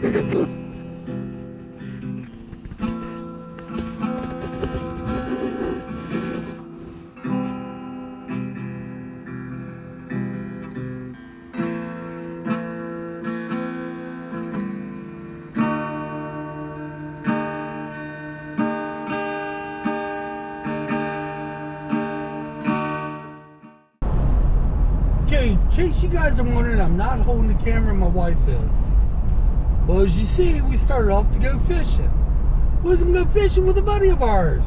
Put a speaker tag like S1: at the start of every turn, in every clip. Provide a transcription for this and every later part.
S1: Okay, in case you guys are wondering, I'm not holding the camera, my wife is. Well, as you see, we started off to go fishing. We was gonna go fishing with a buddy of ours.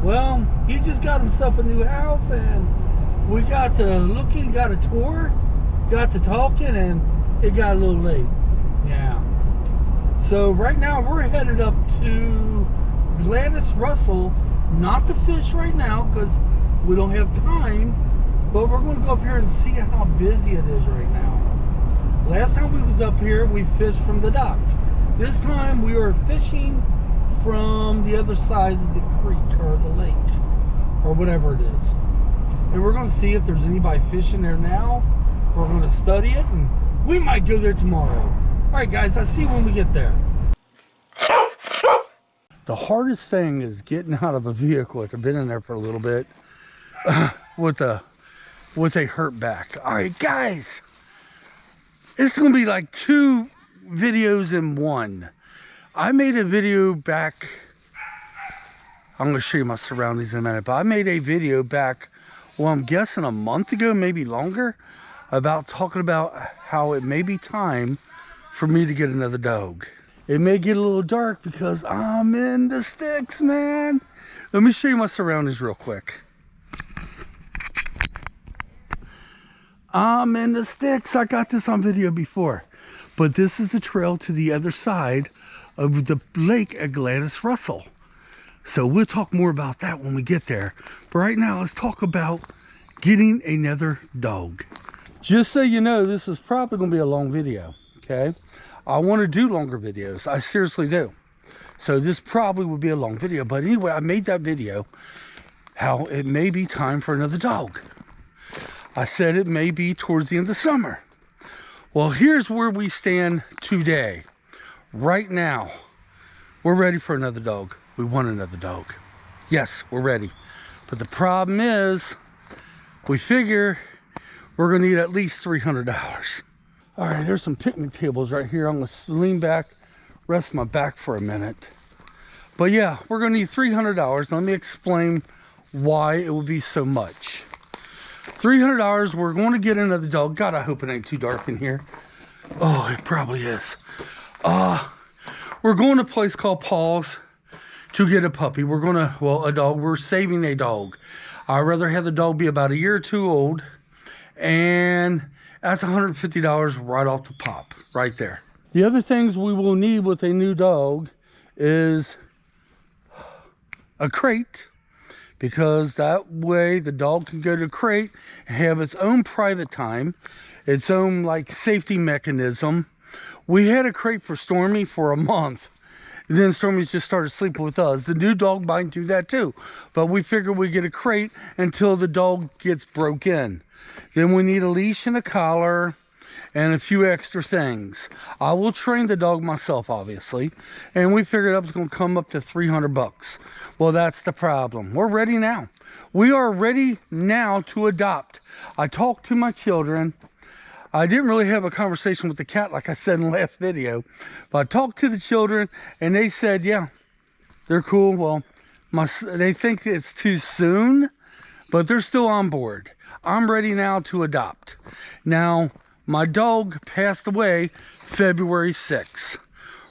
S1: Well, he just got himself a new house, and we got to looking, got a tour, got to talking, and it got a little late. Yeah. So right now we're headed up to Gladys Russell, not to fish right now because we don't have time. But we're going to go up here and see how busy it is right now. Last time we was up here, we fished from the dock. This time we are fishing from the other side of the creek or the lake or whatever it is. And we're going to see if there's anybody fishing there now. We're going to study it and we might go there tomorrow. All right, guys, I'll see you when we get there. The hardest thing is getting out of a vehicle. I've been in there for a little bit with a hurt back. All right, guys, it's gonna be like 2 videos in one. I made a video back, I'm gonna show you my surroundings in a minute, but I made a video back, well, I'm guessing a month ago, maybe longer, about talking about how it may be time for me to get another dog. It may get a little dark because I'm in the sticks, man. Let me show you my surroundings real quick. I'm in the sticks. I got this on video before, but this is the trail to the other side of the lake at Gladys Russell. So we'll talk more about that when we get there. But right now, let's talk about getting another dog. Just so you know, this is probably going to be a long video, okay? I want to do longer videos. I seriously do. So this probably will be a long video. But anyway, I made that video how it may be time for another dog. I said it may be towards the end of summer. Well, here's where we stand today. Right now, we're ready for another dog. We want another dog. Yes, we're ready. But the problem is, we figure we're gonna need at least $300. All right, there's some picnic tables right here. I'm gonna lean back, rest my back for a minute. But yeah, we're gonna need $300. Let me explain why it would be so much. $300, we're going to get another dog. God, I hope it ain't too dark in here. Oh, it probably is. We're going to a place called Paul's to get a puppy. We're going to, well, a dog. We're saving a dog. I'd rather have the dog be about 1 year or 2 old. And that's $150 right off the pop, right there. The other things we will need with a new dog is a crate, because that way the dog can go to the crate and have its own private time, its own like safety mechanism. We had a crate for Stormy for a month. And then Stormy's just started sleeping with us. The new dog might do that too. But we figured we'd get a crate until the dog gets broke in. Then we need a leash and a collar and a few extra things. I will train the dog myself, obviously. And we figured it was going to come up to $300. Well, that's the problem. We're ready now. We are ready now to adopt. I talked to my children. I didn't really have a conversation with the cat like I said in the last video. But I talked to the children and they said, yeah, they're cool. Well, they think it's too soon, but they're still on board. I'm ready now to adopt. Now, my dog passed away February 6th.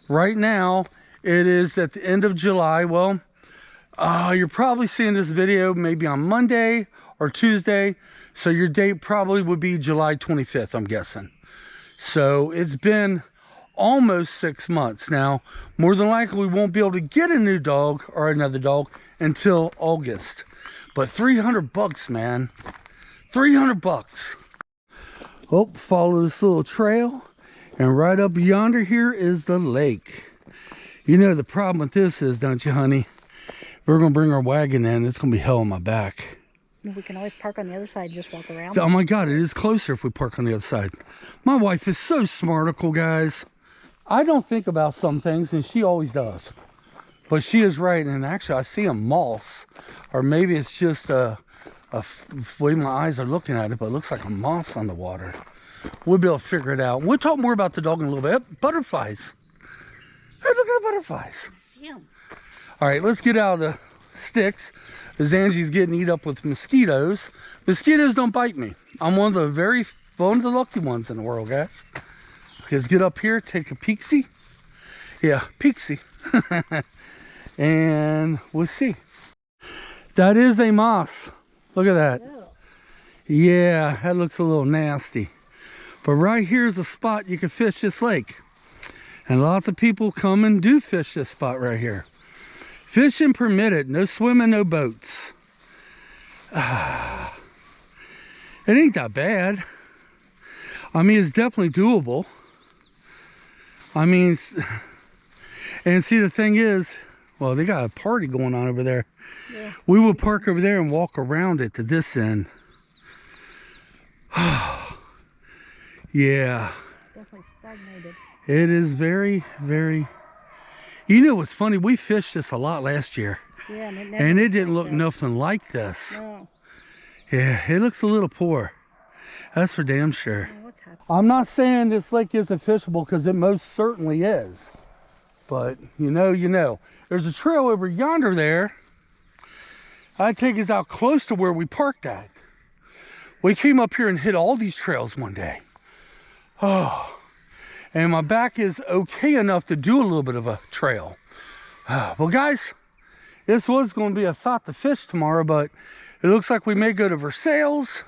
S1: Right now, it is at the end of July. Well, you're probably seeing this video maybe on Monday or Tuesday. So your date probably would be July 25th, I'm guessing. So it's been almost 6 months. Now, more than likely, we won't be able to get a new dog or another dog until August. But $300, man. $300. Oh, follow this little trail. And right up yonder here is the lake. You know the problem with this is, don't you, honey? We're going to bring our wagon in. It's going to be hell on my back.
S2: We can always park on the other side and just walk around.
S1: Oh my God, it is closer if we park on the other side. My wife is so smarticle, guys. I don't think about some things, and she always does. But she is right, and actually I see a moss, or maybe it's just the way my eyes are looking at it, but it looks like a moss on the water. We'll be able to figure it out. We'll talk more about the dog in a little bit. Butterflies. Hey, look at the butterflies.
S2: I see 'em.
S1: All right, let's get out of the sticks, as Angie's getting eat up with mosquitoes. Mosquitoes don't bite me. I'm one of the lucky ones in the world, guys. Let's get up here, take a peek-see. Yeah, peek-see. And we'll see. That is a moss. Look at that. Yeah, that looks a little nasty. But right here's a spot you can fish this lake. And lots of people come and do fish this spot right here. Fishing permitted, no swimming, no boats. It ain't that bad. I mean, it's definitely doable. I mean, and see, the thing is, well, they got a party going on over there.
S2: Yeah.
S1: We will park over there and walk around it to this end. Yeah.
S2: Definitely stagnated.
S1: It is very, very... You know what's funny? We fished this a lot last year.
S2: Yeah,
S1: and it didn't look nothing like this.
S2: No.
S1: Yeah, it looks a little poor. That's for damn sure.
S2: Yeah, what's happening?
S1: I'm not saying this lake isn't fishable, because it most certainly is. But you know. There's a trail over yonder there. I'd take us out close to where we parked at. We came up here and hit all these trails one day. Oh, and my back is okay enough to do a little bit of a trail. Well, guys, this was going to be a thought to fish tomorrow, but it looks like we may go to Versailles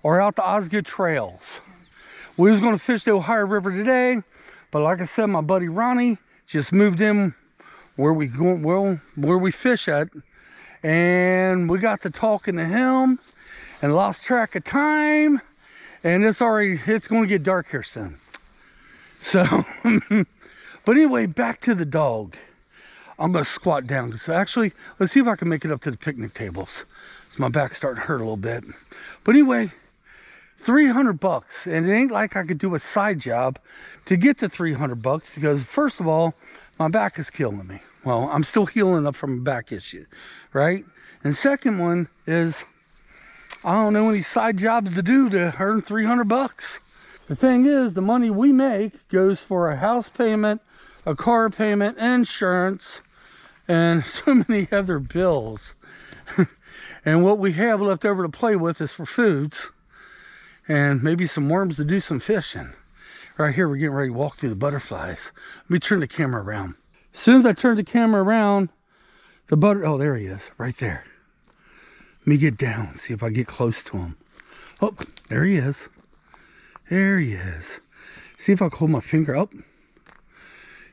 S1: or out to Osgood Trails. We was going to fish the Ohio River today, but like I said, my buddy Ronnie just moved in where we fish at, and we got to talking to him and lost track of time, and it's going to get dark here soon. So but anyway, back to the dog. I'm gonna squat down. So actually, let's see if I can make it up to the picnic tables. So my back's starting to hurt a little bit. But anyway, 300 bucks, and it ain't like I could do a side job to get the 300 bucks, because first of all, my back is killing me. Well, I'm still healing up from a back issue, right? And second one is, I don't know any side jobs to do to earn 300 bucks. The thing is, the money we make goes for a house payment, a car payment, insurance, and so many other bills. And what we have left over to play with is for foods and maybe some worms to do some fishing. Right here, we're getting ready to walk through the butterflies. Let me turn the camera around. As soon as I turn the camera around, oh, there he is, right there. Let me get down, see if I get close to him. Oh, there he is. There he is. See if I can hold my finger up.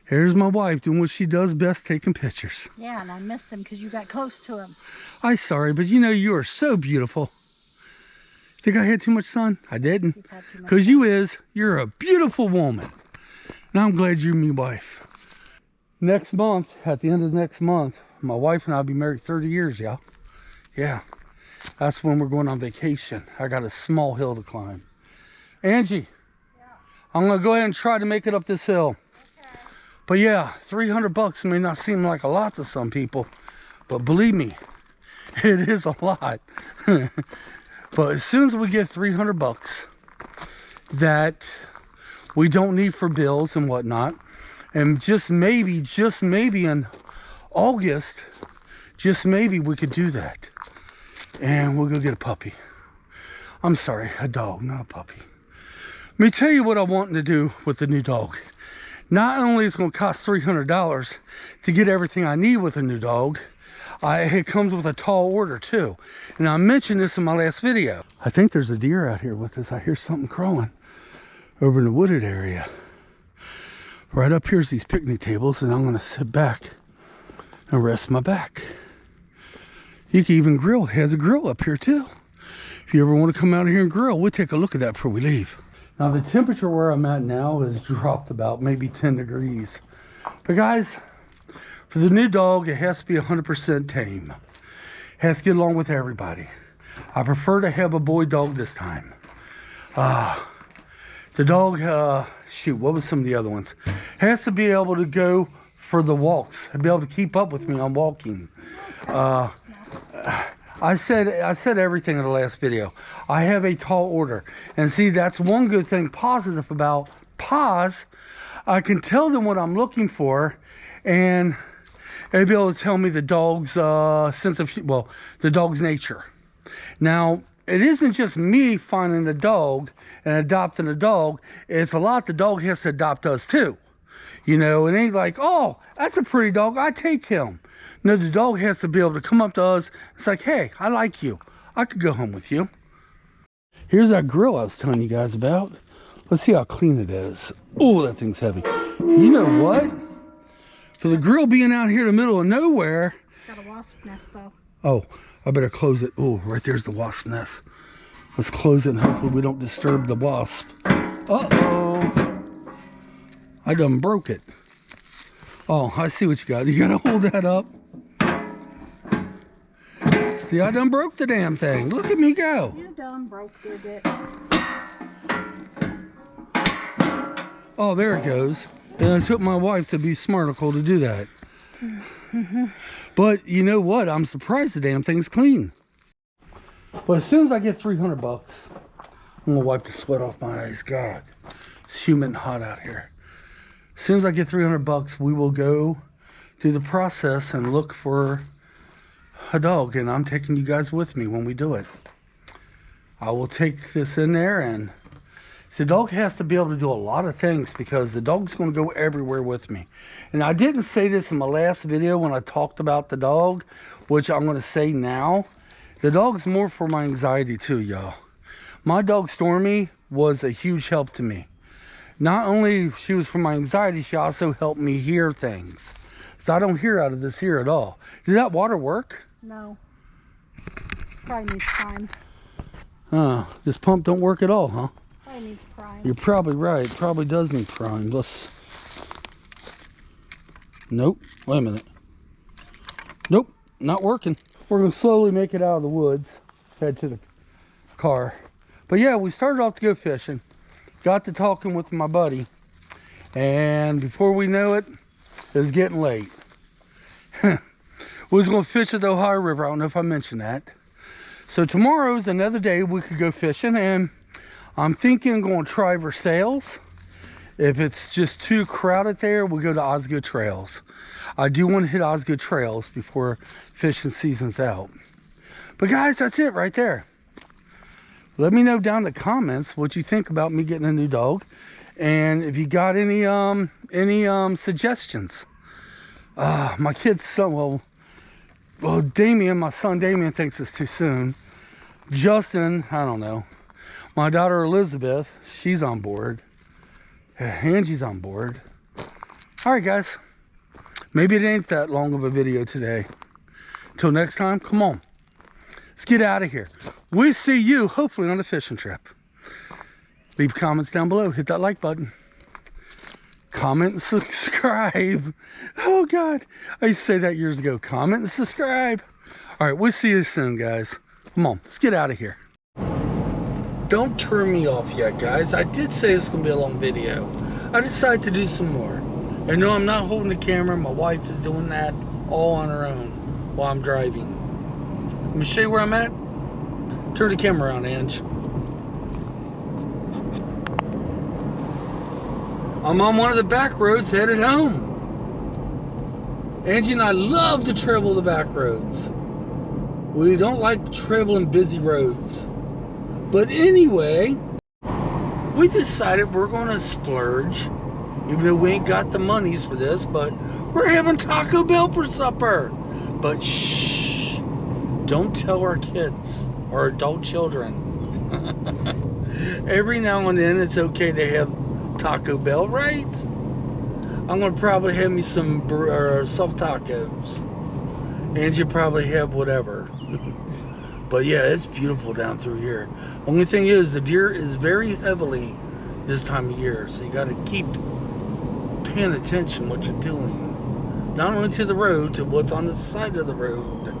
S1: Here's my wife doing what she does best, taking pictures.
S2: Yeah, and I missed him because you got close to him.
S1: I'm sorry, but you know you are so beautiful. Think I had too much sun? I didn't. Because you're a beautiful woman. And I'm glad you're my wife. Next month, at the end of next month, my wife and I will be married 30 years, y'all. Yeah. That's when we're going on vacation. I got a small hill to climb. Angie, yeah. I'm going to go ahead and try to make it up this hill. Okay. But yeah, 300 bucks may not seem like a lot to some people, but believe me, it is a lot. But as soon as we get 300 bucks that we don't need for bills and whatnot, and just maybe in August, just maybe we could do that. And we'll go get a puppy. I'm sorry, a dog, not a puppy. Let me tell you what I'm wanting to do with the new dog. Not only is it going to cost $300 to get everything I need with a new dog, it comes with a tall order too. And I mentioned this in my last video. I think there's a deer out here with us. I hear something crawling over in the wooded area. Right up here's these picnic tables, and I'm going to sit back and rest my back. You can even grill. It has a grill up here too. If you ever want to come out here and grill, we'll take a look at that before we leave. Now the temperature where I'm at now has dropped about maybe 10 degrees. But guys, for the new dog, it has to be 100% tame. It has to get along with everybody. I prefer to have a boy dog this time. The dog, shoot, what was some of the other ones? Has to be able to go for the walks and be able to keep up with me on walking. I said everything in the last video. I have a tall order. And see, that's one good thing positive about Paws. I can tell them what I'm looking for, and they'll be able to tell me the dog's sense of, well, the dog's nature. Now, it isn't just me finding a dog and adopting a dog. It's a lot the dog has to adopt us too. You know, it ain't like, oh, that's a pretty dog, I take him. No, the dog has to be able to come up to us. It's like, hey, I like you. I could go home with you. Here's that grill I was telling you guys about. Let's see how clean it is. Oh, that thing's heavy. You know what? For the grill being out here in the middle of nowhere.
S2: Got a wasp nest though.
S1: Oh, I better close it. Oh, right there's the wasp nest. Let's close it and hopefully we don't disturb the wasp. Uh-oh. I done broke it. Oh, I see what you got. You gotta hold that up. See, I done broke the damn thing. Look at me go.
S2: You done broke it.
S1: Oh, there it goes. And it took my wife to be smarticle to do that. But you know what? I'm surprised the damn thing's clean. But as soon as I get 300 bucks, I'm gonna wipe the sweat off my eyes. God, it's humid and hot out here. As soon as I get 300 bucks, we will go through the process and look for a dog. And I'm taking you guys with me when we do it. I will take this in there, and the dog has to be able to do a lot of things because the dog's going to go everywhere with me. And I didn't say this in my last video when I talked about the dog, which I'm going to say now. The dog's more for my anxiety too, y'all. My dog Stormy was a huge help to me. Not only she was for my anxiety, she also helped me hear things. So I don't hear out of this ear at all. Does that water work?
S2: No. Probably needs prime.
S1: This pump don't work at all, huh?
S2: Probably needs prime.
S1: You're probably right. Probably does need prime. Let's... Nope. Wait a minute. Nope. Not working. We're going to slowly make it out of the woods. Head to the car. But yeah, we started off to go fishing. Got to talking with my buddy. And before we know it, it was getting late. We was going to fish at the Ohio River. I don't know if I mentioned that. So tomorrow's another day we could go fishing. And I'm thinking going to try Versailles. If it's just too crowded there, we'll go to Osgood Trails. I do want to hit Osgood Trails before fishing season's out. But guys, that's it right there. Let me know down in the comments what you think about me getting a new dog. And if you got any suggestions. My kid's son, well, Damien, my son Damien thinks it's too soon. Justin, I don't know. My daughter Elizabeth, she's on board. Angie's on board. All right, guys. Maybe it ain't that long of a video today. Until next time, come on. Let's get out of here. We'll see you, hopefully, on a fishing trip. Leave comments down below. Hit that like button. Comment and subscribe. Oh, God. I used to say that years ago. Comment and subscribe. All right, we'll see you soon, guys. Come on. Let's get out of here. Don't turn me off yet, guys. I did say it's going to be a long video. I decided to do some more. And no, I'm not holding the camera. My wife is doing that all on her own while I'm driving. Let me show you where I'm at. Turn the camera on, Ange. I'm on one of the back roads headed home. Angie and I love to travel the back roads. We don't like traveling busy roads. But anyway, we decided we're going to splurge. Even though we ain't got the monies for this, but we're having Taco Bell for supper. But shh, don't tell our kids or adult children. Every now and then it's okay to have Taco Bell, right? I'm gonna probably have me some soft tacos. And you probably have whatever. But yeah, it's beautiful down through here. Only thing is, the deer is very heavily this time of year, so you got to keep paying attention what you're doing. Not only to the road, to what's on the side of the road.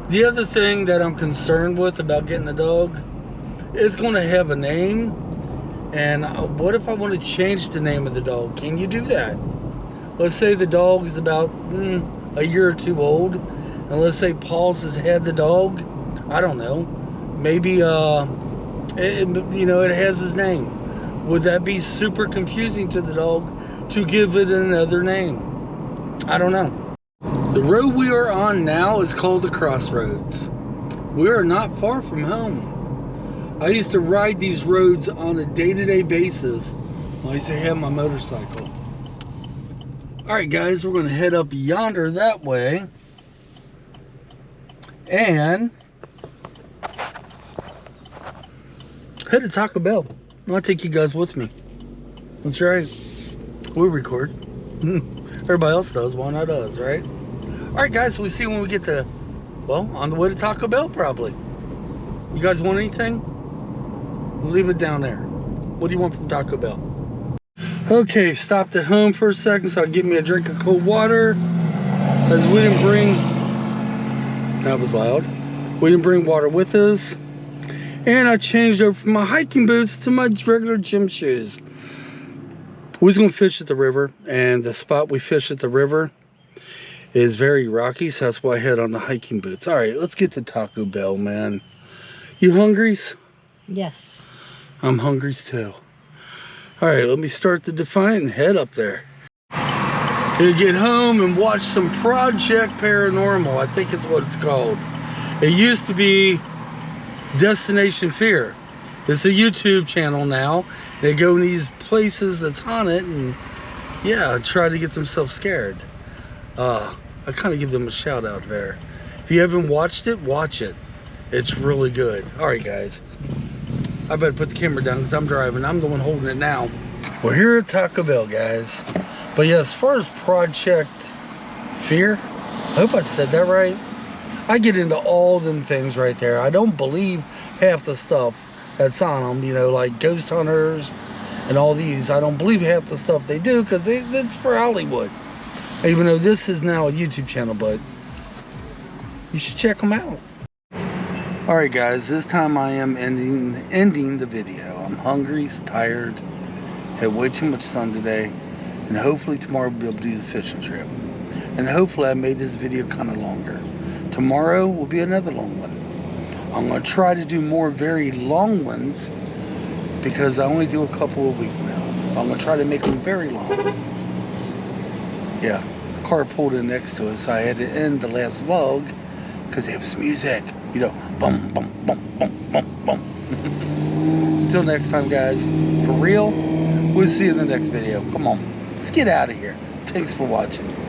S1: The other thing that I'm concerned with about getting a dog, it's going to have a name, And what if I want to change the name of the dog? Can you do that? Let's say the dog is about a year or two old, and let's say Paul's has had the dog. I don't know. Maybe it has his name. Would that be super confusing to the dog to give it another name? I don't know. The road we are on now is called the Crossroads. We are not far from home. I used to ride these roads on a day-to-day basis when I used to have my motorcycle. Alright guys, we're going to head up yonder that way. And head to Taco Bell. I'll take you guys with me. That's right. We'll record. Everybody else does, why not us, right? Alright guys, we'll see when we get to, well, on the way to Taco Bell probably. You guys want anything? We'll leave it down there. What do you want from Taco Bell? Okay, stopped at home for a second, so I'll get me a drink of cold water. As we didn't bring, that was loud. We didn't bring water with us. And I changed over from my hiking boots to my regular gym shoes. We was gonna fish at the river, and the spot we fish at the river is very rocky, so that's why I had on the hiking boots. All right, let's get to Taco Bell, man. You hungries?
S2: Yes.
S1: I'm hungry too. All right, let me start the Defiant and head up there. You get home and watch some Project Paranormal. I think it's what it's called. It used to be Destination Fear. It's a YouTube channel now. They go in these places that's haunted and yeah, try to get themselves scared. I kind of give them a shout out there. If you haven't watched it, watch it. It's really good. All right, guys. I better put the camera down because I'm driving. I'm the one holding it now. We're here at Taco Bell, guys. But yeah, as far as Project Fear, I hope I said that right. I get into all them things right there. I don't believe half the stuff that's on them, you know, like ghost hunters and all these. I don't believe half the stuff they do because it's for Hollywood. Even though this is now a YouTube channel, but you should check them out. Alright guys, this time I am ending the video. I'm hungry, tired, had way too much sun today, and hopefully tomorrow we'll be able to do the fishing trip. And hopefully I made this video kind of longer. Tomorrow will be another long one. I'm going to try to do more very long ones because I only do a couple a week now. I'm going to try to make them very long. Yeah, the car pulled in next to us, so I had to end the last vlog because there was music. You know, bum, bum, bum, bum, bum, bum. Until next time, guys, for real, we'll see you in the next video. Come on, let's get out of here. Thanks for watching.